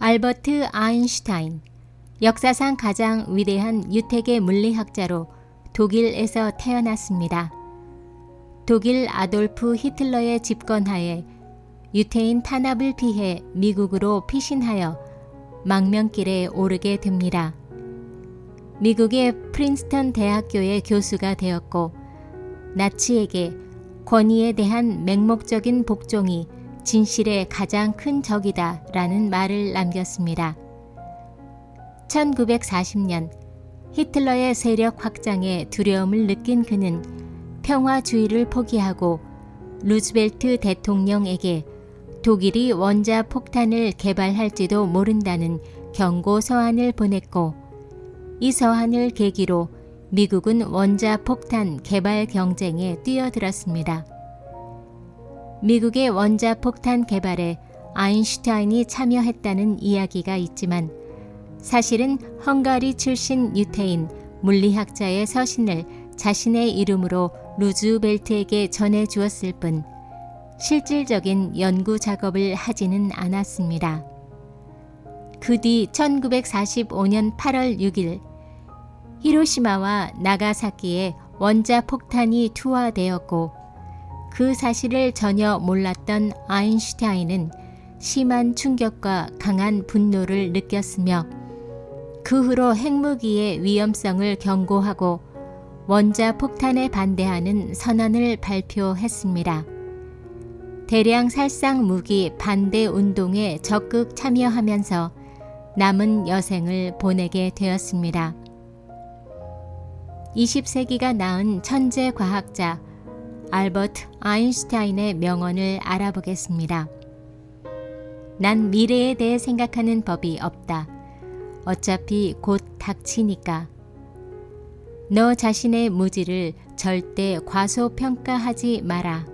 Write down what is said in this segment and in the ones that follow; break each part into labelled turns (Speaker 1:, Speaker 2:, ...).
Speaker 1: 알버트 아인슈타인, 역사상 가장 위대한 유택의 물리학자로 독일에서 태어났습니다. 독일 아돌프 히틀러의 집권하에 유태인 탄압을 피해 미국으로 피신하여 망명길에 오르게 됩니다. 미국의 프린스턴 대학교의 교수가 되었고 나치에게 권위에 대한 맹목적인 복종이 진실의 가장 큰 적이다 라는 말을 남겼습니다. 1940년 히틀러의 세력 확장에 두려움을 느낀 그는 평화주의를 포기하고 루즈벨트 대통령에게 독일이 원자폭탄을 개발할지도 모른다는 경고 서한을 보냈고 이 서한을 계기로 미국은 원자폭탄 개발 경쟁에 뛰어들었습니다. 미국의 원자폭탄 개발에 아인슈타인이 참여했다는 이야기가 있지만 사실은 헝가리 출신 유태인 물리학자의 서신을 자신의 이름으로 루즈벨트에게 전해주었을 뿐 실질적인 연구 작업을 하지는 않았습니다. 그 뒤 1945년 8월 6일 히로시마와 나가사키에 원자폭탄이 투하되었고 그 사실을 전혀 몰랐던 아인슈타인은 심한 충격과 강한 분노를 느꼈으며 그 후로 핵무기의 위험성을 경고하고 원자폭탄에 반대하는 선언을 발표했습니다. 대량 살상 무기 반대 운동에 적극 참여하면서 남은 여생을 보내게 되었습니다. 20세기가 낳은 천재 과학자 알버트 아인슈타인의 명언을 알아보겠습니다. 난 미래에 대해 생각하는 법이 없다. 어차피 곧 닥치니까. 너 자신의 무지를 절대 과소평가하지 마라.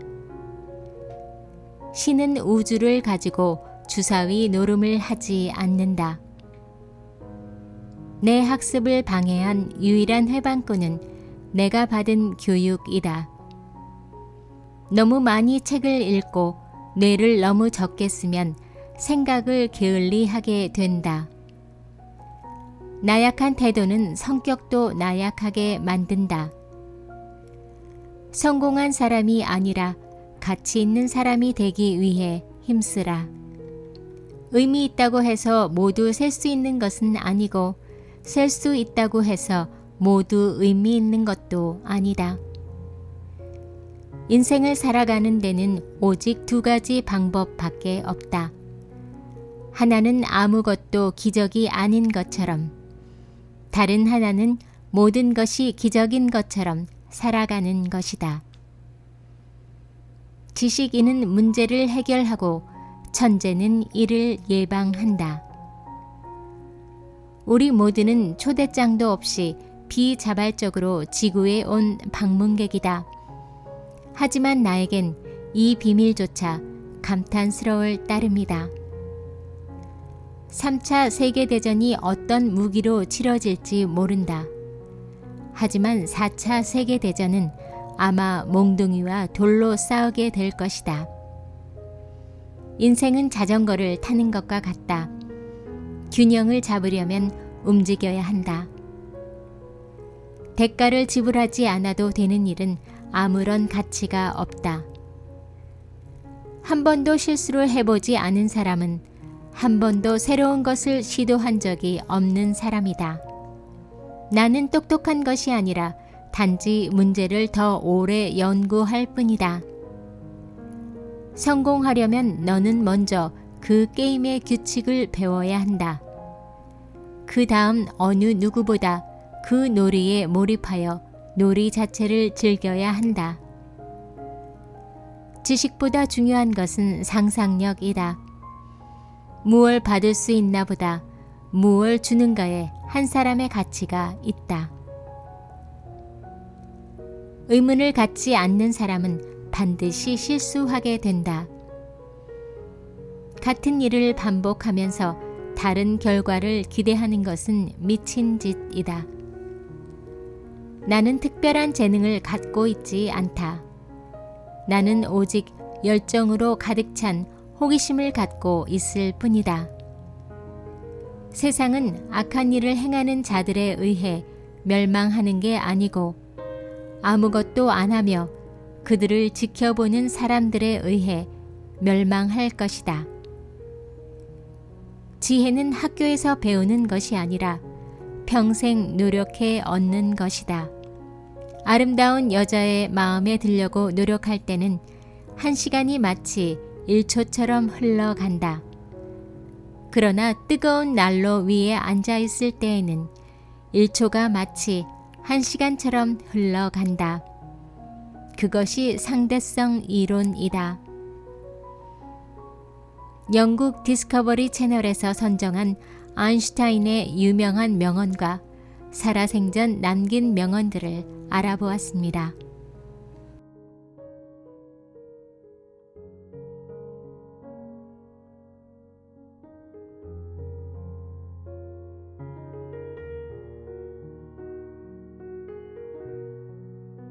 Speaker 1: 신은 우주를 가지고 주사위 노름을 하지 않는다. 내 학습을 방해한 유일한 해방꾼은 내가 받은 교육이다. 너무 많이 책을 읽고 뇌를 너무 적게 쓰면 생각을 게을리하게 된다. 나약한 태도는 성격도 나약하게 만든다. 성공한 사람이 아니라 가치 있는 사람이 되기 위해 힘쓰라. 의미 있다고 해서 모두 셀 수 있는 것은 아니고 셀 수 있다고 해서 모두 의미 있는 것도 아니다. 인생을 살아가는 데는 오직 두 가지 방법밖에 없다. 하나는 아무것도 기적이 아닌 것처럼, 다른 하나는 모든 것이 기적인 것처럼 살아가는 것이다. 지식인은 문제를 해결하고 천재는 이를 예방한다. 우리 모두는 초대장도 없이 비자발적으로 지구에 온 방문객이다. 하지만 나에겐 이 비밀조차 감탄스러울 따름이다. 3차 세계대전이 어떤 무기로 치러질지 모른다. 하지만 4차 세계대전은 아마 몽둥이와 돌로 싸우게 될 것이다. 인생은 자전거를 타는 것과 같다. 균형을 잡으려면 움직여야 한다. 대가를 지불하지 않아도 되는 일은 아무런 가치가 없다. 한 번도 실수를 해보지 않은 사람은 한 번도 새로운 것을 시도한 적이 없는 사람이다. 나는 똑똑한 것이 아니라 단지 문제를 더 오래 연구할 뿐이다. 성공하려면 너는 먼저 그 게임의 규칙을 배워야 한다. 그 다음 어느 누구보다 그 놀이에 몰입하여 놀이 자체를 즐겨야 한다. 지식보다 중요한 것은 상상력이다. 무엇을 받을 수 있나 보다 무엇을 주는가에 한 사람의 가치가 있다. 의문을 갖지 않는 사람은 반드시 실수하게 된다. 같은 일을 반복하면서 다른 결과를 기대하는 것은 미친 짓이다. 나는 특별한 재능을 갖고 있지 않다. 나는 오직 열정으로 가득 찬 호기심을 갖고 있을 뿐이다. 세상은 악한 일을 행하는 자들에 의해 멸망하는 게 아니고 아무것도 안 하며 그들을 지켜보는 사람들에 의해 멸망할 것이다. 지혜는 학교에서 배우는 것이 아니라 평생 노력해 얻는 것이다. 아름다운 여자의 마음에 들려고 노력할 때는 1시간이 마치 1초처럼 흘러간다. 그러나 뜨거운 난로 위에 앉아 있을 때에는 1초가 마치 1시간처럼 흘러간다. 그것이 상대성 이론이다. 영국 디스커버리 채널에서 선정한 아인슈타인의 유명한 명언과 살아생전 남긴 명언들을 알아보았습니다.